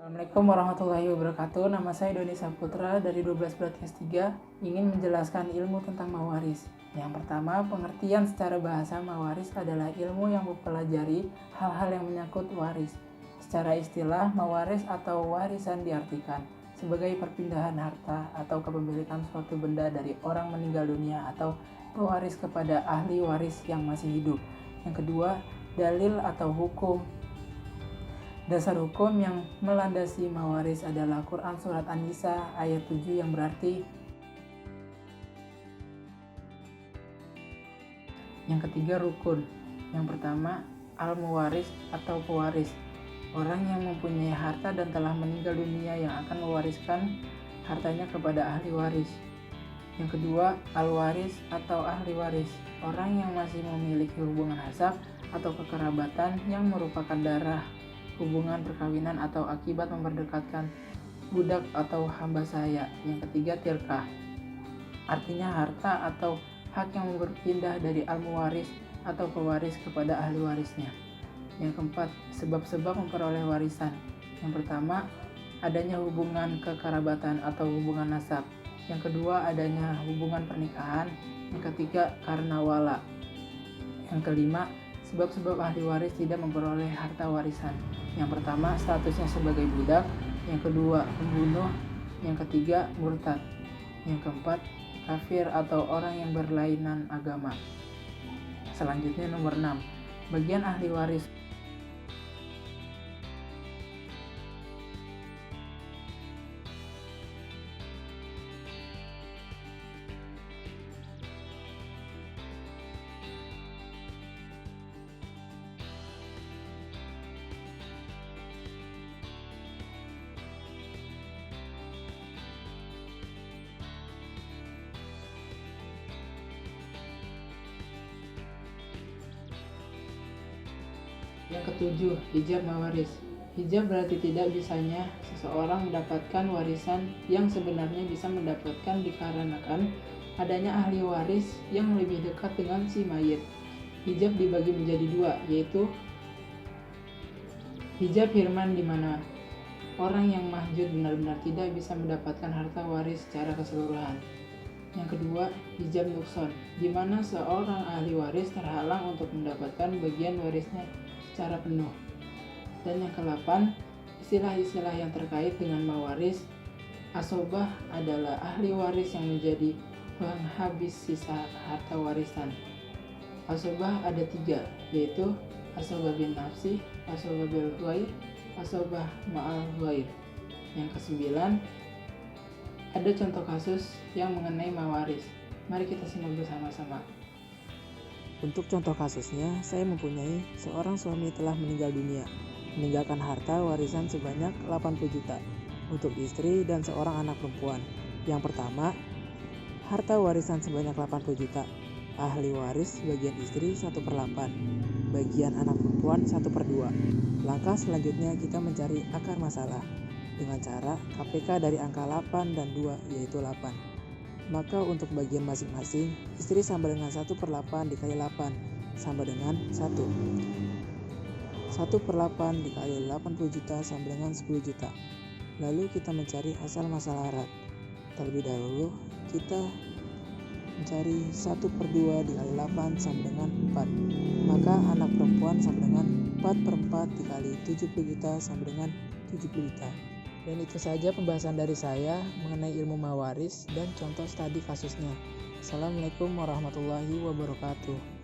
Assalamualaikum warahmatullahi wabarakatuh. Nama saya Doni Saputra dari 12 Broadcast 3 ingin menjelaskan ilmu tentang mawaris. Yang pertama, pengertian secara bahasa mawaris adalah ilmu yang mempelajari hal-hal yang menyangkut waris. Secara istilah, mawaris atau warisan diartikan sebagai perpindahan harta atau kepemilikan suatu benda dari orang meninggal dunia atau pewaris kepada ahli waris yang masih hidup. Yang kedua, dalil atau hukum. Dasar hukum yang melandasi mawaris adalah Quran Surat An-Nisa ayat 7 yang berarti yang ketiga rukun. Yang pertama, al-muwaris atau pewaris. Orang yang mempunyai harta dan telah meninggal dunia yang akan mewariskan hartanya kepada ahli waris. Yang kedua, al-waris atau ahli waris. Orang yang masih memiliki hubungan nasab atau kekerabatan yang merupakan darah, hubungan perkawinan atau akibat memperdekatkan budak atau hamba sahaya. Yang ketiga, tirkah. Artinya harta atau hak yang berpindah dari al-muwaris atau pewaris kepada ahli warisnya. Yang keempat, sebab-sebab memperoleh warisan. Yang pertama, adanya hubungan kekerabatan atau hubungan nasab. Yang kedua, adanya hubungan pernikahan. Yang ketiga, karena wala. Yang kelima, sebab-sebab ahli waris tidak memperoleh harta warisan. Yang pertama, statusnya sebagai budak. Yang kedua, pembunuh. Yang ketiga, murtad. Yang keempat, kafir atau orang yang berlainan agama. Selanjutnya nomor 6, bagian ahli waris. Yang ketujuh, hijab mawaris. Hijab berarti tidak bisanya seseorang mendapatkan warisan yang sebenarnya bisa mendapatkan dikarenakan adanya ahli waris yang lebih dekat dengan si mayit. Hijab dibagi menjadi dua, yaitu hijab hirman, di mana orang yang mahjub benar-benar tidak bisa mendapatkan harta waris secara keseluruhan. Yang kedua, hijab nukson, di mana seorang ahli waris terhalang untuk mendapatkan bagian warisnya secara penuh. Dan yang ke-8, istilah-istilah yang terkait dengan mawaris. Asobah adalah ahli waris yang menjadi penghabis sisa harta warisan. Asobah ada 3, yaitu asobah bin nafsi, asobah bil ghair, asobah ma'al ghair. Yang ke-9, ada contoh kasus yang mengenai mawaris. Mari kita simak bersama-sama. Untuk contoh kasusnya, saya mempunyai seorang suami telah meninggal dunia, meninggalkan harta warisan sebanyak 80 juta untuk istri dan seorang anak perempuan. Yang pertama, harta warisan sebanyak 80 juta. Ahli waris bagian istri 1/8, bagian anak perempuan 1/2. Langkah selanjutnya kita mencari akar masalah dengan cara KPK dari angka 8 dan 2, yaitu 8. Maka untuk bagian masing-masing, istri sama dengan 1/8 dikali 8 sama dengan 1. 1/8 dikali 80 juta sama dengan 10 juta. Lalu kita mencari asal masalah harat. Terlebih dahulu, kita mencari 1/2 dikali 8 sama dengan 4. Maka anak perempuan sama dengan 4/4 dikali 70 juta sama dengan 70 juta. Dan itu saja pembahasan dari saya mengenai ilmu mawaris dan contoh studi kasusnya. Assalamualaikum warahmatullahi wabarakatuh.